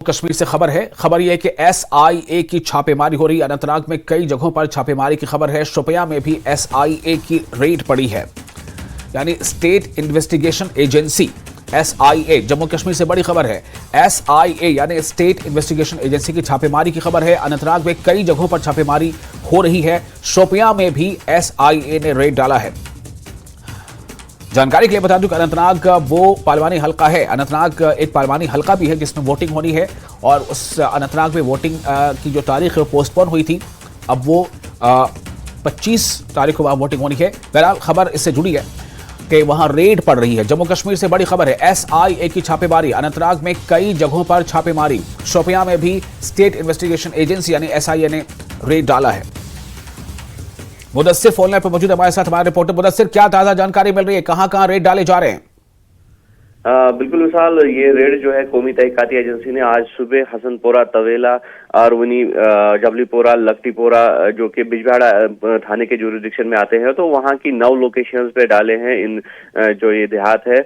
कश्मीर से खबर यह है कि एसआईए की छापेमारी हो रही है। अनंतनाग में कई जगहों पर छापेमारी की खबर है। शोपियां में भी एसआईए की रेड पड़ी है, यानी state investigation agency SIA. Jammu Kashmir से बड़ी खबर है। एसआईए यानी स्टेट इन्वेस्टिगेशन एजेंसी की छापेमारी की खबर है। अनंतनाग में कई जगहों पर छापेमारी हो रही है। शोपियां में भी एसआईए ने रेड डाला है। जानकारी के लिए बता दूं कि अनंतनाग वो पार्लिमानी हलका है। अनंतनाग एक पार्लिमानी हलका भी है जिसमें वोटिंग होनी है, और उस अनंतनाग में वोटिंग की जो तारीख है वो पोस्टपोन हुई थी। अब वो 25 तारीख को वहां वोटिंग होनी है। बहरहाल खबर इससे जुड़ी है कि वहां रेड पड़ रही है। जम्मू कश्मीर से बड़ी खबर है। एसआईए की छापेमारी। अनंतनाग में कई जगहों पर छापेमारी। शोपियां में भी स्टेट इन्वेस्टिगेशन एजेंसी यानी एसआईए ने रेड डाला है। मुदस्सिर फोन लाइन पर मौजूद है हमारे साथ हमारे रिपोर्टर। मुदस्सिर, क्या ताजा जानकारी मिल रही है? कहां रेड डाले जा रहे हैं? बिल्कुल विशाल, ये रेड जो है कौमी तहकीकाती एजेंसी ने आज सुबह हसनपुरा, तवेला, आरवनी, जबलीपोरा, लखटीपोरा जो कि बिजबेहाड़ा थाने के जुरिडिक्शन में आते हैं, तो वहां की 9 लोकेशंस पे डाले हैं इन जो ये देहात है।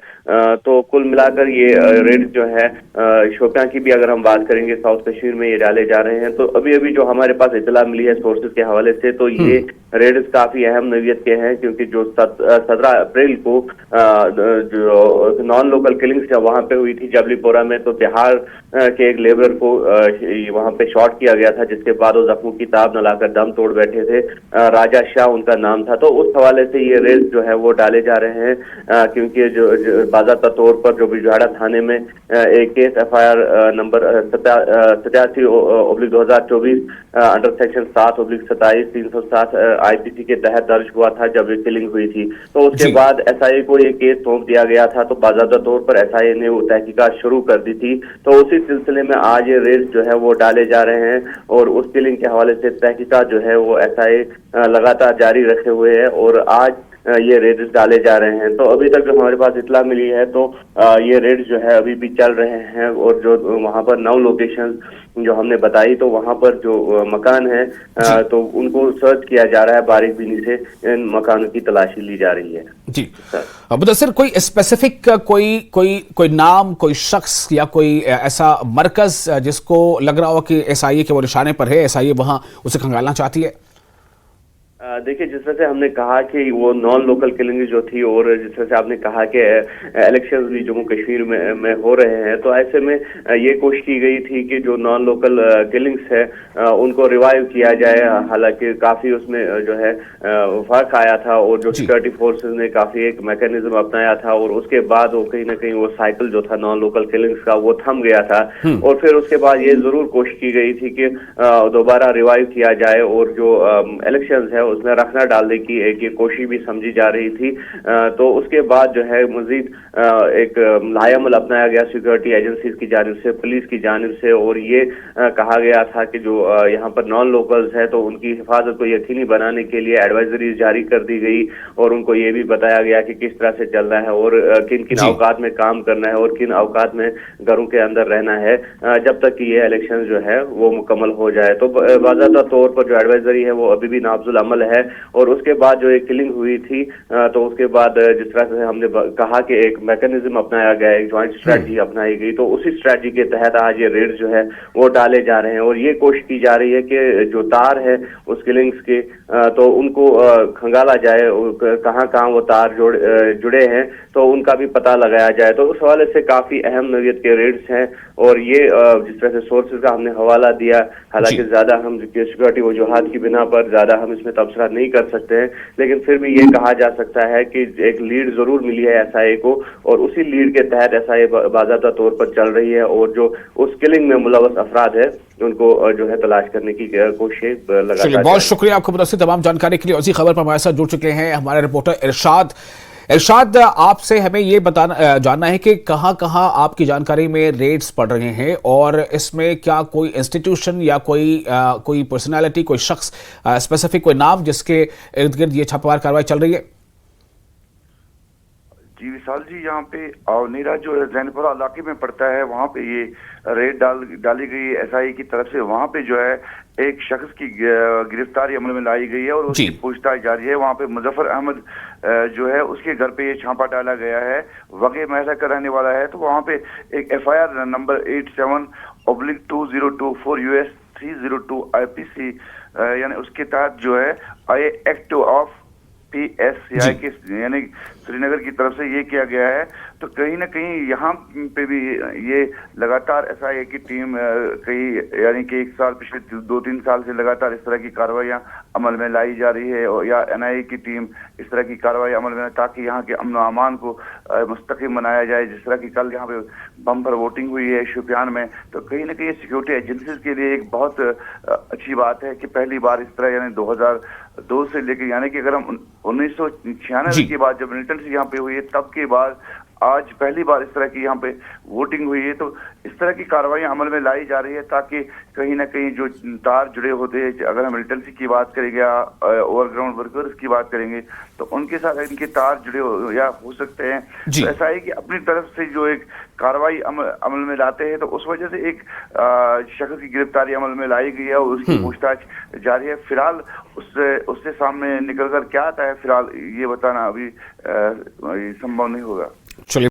तो कुल मिलाकर ये रेड जो है शोपियां की भी अगर हम बात करेंगे, साउथ कश्मीर में ये डाले जा रहे हैं। तो अभी अभी जो हमारे पास इतला मिली है सोर्सेज के हवाले से, तो ये रेड काफी अहम नौयत के हैं, क्योंकि जो 17 अप्रैल को जो नॉन लोकल किलिंग्स वहां पे हुई थी जबलीपोरा में, तो बिहार के एक लेबर को वहां पे शॉट किया गया था, जिसके बाद वो जख्मों की ताब न लाकर दम तोड़ बैठे थे। राजा शाह उनका नाम था। तो उस हवाले से ये रेड जो है वो डाले जा रहे हैं, क्योंकि जो बाज़ाब्ता तौर पर जो बिजबेहाड़ा थाने में एक case FIR number 87/2024 under section 7/27 307 IPC के तहत दर्ज हुआ था जब ये किलिंग हुई थी। तो उसके बाद एसआईए को ये केस सौंप दिया गया था। तो बाज़ाब्ता तौर पर एसआईए ने वो तहकीकात शुरू कर दी थी। तो उसी सिलसिले में आज ये रेड जो है वो डाले जा रहे हैं, और उस किलिंग के हवाले से तहकीकात जो है वो एसआईए लगातार जारी रखे हुए है, और आज ये रेड डाले जा रहे हैं। तो अभी तक जो हमारे पास इतला मिली है, तो ये रेड जो है अभी भी चल रहे हैं, और जो वहां पर 9 लोकेशन जो हमने बताई, तो वहां पर जो मकान है तो उनको सर्च किया जा रहा है, बारीक बीनी से इन मकानों की तलाशी ली जा रही है। जी मुदस्सिर, कोई स्पेसिफिक कोई नाम, कोई शख्स या कोई ऐसा मरकज जिसको लग रहा हो कि एसआईए के वो निशाने पर है, एसआईए वहां उसे खंगालना चाहती है? देखिए, जिस तरह से हमने कहा कि वो नॉन लोकल किलिंग जो थी, और जिस तरह से आपने कहा कि इलेक्शंस भी जम्मू कश्मीर में हो रहे हैं, तो ऐसे में ये कोशिश की गई थी कि जो नॉन लोकल किलिंग्स है उनको रिवाइव किया जाए। हालांकि काफी उसमें जो है फर्क आया था, और जो सिक्योरिटी फोर्सेस ने काफी एक मैकेनिज्म अपनाया था, और उसके बाद वो कहीं ना कहीं वो साइकिल जो था नॉन लोकल किलिंग्स का वो थम गया था। और फिर उसके बाद ये जरूर कोशिश की गई थी कि दोबारा रिवाइव किया जाए, और जो इलेक्शंस है उसमें रखना डालने की एक ये कोशिश भी समझी जा रही थी। तो उसके बाद जो है मजीद एक लायामल अपनाया गया सिक्योरिटी एजेंसीज की जानिब से, पुलिस की जानिब से, और ये कहा गया था कि जो यहाँ पर नॉन लोकल्स है तो उनकी हिफाजत को यकीनी बनाने के लिए एडवाइजरी जारी कर दी गई, और उनको ये भी बताया गया कि किस तरह से चलना है, और किन किन अवकात में काम करना है, और किन अवकात में घरों के अंदर रहना है, जब तक कि ये इलेक्शन जो है वो मुकम्मल हो जाए। तो बाज़ाब्ता तौर पर जो एडवाइजरी है वो अभी भी नाफजुल अमल है। और उसके बाद जो एक किलिंग हुई थी, तो उसके बाद जिस तरह से हमने कहा कि एक मैकेनिज्म अपनाया गया, एक ज्वाइंट स्ट्रेटजी अपनाई गई, तो उसी स्ट्रेटजी के तहत आज ये रेड जो है वो डाले जा रहे हैं। और ये कोशिश की जा रही है कि जो तार है उस किलिंग्स के, तो उनको खंगाला जाए, कहाँ कहाँ वो तार जुड़े हैं, तो उनका भी पता लगाया जाए। तो उस हवाले से काफी अहम नौयत के रेड्स हैं, और ये जिस तरह से सोर्सेज का हमने हवाला दिया, हालांकि ज्यादा हम सिक्योरिटी वजूहात की बिना पर ज्यादा हम इसमें तबसरा नहीं कर सकते हैं, लेकिन फिर भी ये कहा जा सकता है कि एक लीड जरूर मिली है एसआईए को, और उसी लीड के तहत एसआईए बाज़ाब्ता तौर पर चल रही है, और जो उस किलिंग में मुलव्वस अफराद है उनको जो है तलाश करने की कोशिश लगातार। बहुत शुक्रिया आपको मुदस्सिर तमाम जानकारी के लिए। उसी खबर पर हमारे साथ जुड़ चुके हैं हमारे रिपोर्टर इरशाद, आपसे हमें ये जानना है कि कहां कहां आपकी जानकारी में रेड्स पड़ रहे हैं, और इसमें क्या कोई इंस्टीट्यूशन या कोई पर्सनालिटी, कोई शख्स स्पेसिफिक, कोई नाम जिसके इर्द गिर्द ये छापेमार कार्रवाई चल रही है? जी विशाल जी, यहाँ पे अवनीरा जो जैनपुरा इलाके में पड़ता है, वहाँ पे ये रेड डाली गई एसआई की तरफ से। वहाँ पे जो है एक शख्स की गिरफ्तारी अमल में लाई गई है, और उसकी पूछताछ जारी है। वहाँ पे मुजफ्फर अहमद जो है उसके घर पे ये छापा डाला गया है, वगे महसा का रहने वाला है। तो वहाँ पे एक एफआईआर नंबर 87 2024 US 302 IPC یعنی اس کے تحت جو ہے ایکٹ آف PSCI کے یعنی سری نگر کی طرف سے یہ کیا گیا ہے. تو کہیں نہ کہیں یہاں پہ بھی یہ لگاتار SIA کی ٹیم کئی یعنی کہ ایک سال پچھلے 2-3 سال سے لگاتار اس طرح کی کارروائیاں عمل میں لائی جا رہی ہے, یا NIA کی ٹیم اس طرح کی کارروائی عمل میں, تاکہ یہاں کے امن و امان کو مستحکم بنایا جائے. جس طرح کی کل یہاں پہ بمپر ووٹنگ ہوئی ہے شوپیان میں, تو کہیں نہ کہیں سیکیورٹی ایجنسیز کے لیے ایک بہت اچھی بات ہے کہ پہلی بار اس طرح یعنی 2002 سے لے کے یعنی کہ اگر ہم 1996 کے بعد جب ملٹنسی یہاں پہ ہوئی ہے تب کے بعد آج پہلی بار اس طرح کی یہاں پہ ووٹنگ ہوئی ہے. تو اس طرح کی کارروائیاں عمل میں لائی جا رہی ہے تاکہ کہیں نہ کہیں جو تار جڑے ہوتے ہیں, اگر ہم ملٹنسی کی بات کریں گے یا اوور گراؤنڈ ورکرز کی بات کریں گے تو ان کے ساتھ ان کے تار جڑے یا ہو سکتے ہیں. تو ایسا ہے کہ اپنی طرف سے جو ایک کارروائی عمل میں لاتے ہیں تو اس وجہ سے ایک شخص کی گرفتاری عمل میں لائی گئی ہے اور اس کی پوچھ تاچھ جاری ہے. فی الحال اس سے سامنے نکل کر کیا آتا ہے فی الحال یہ بتانا ابھی سمبھو نہیں ہوگا. چلیے.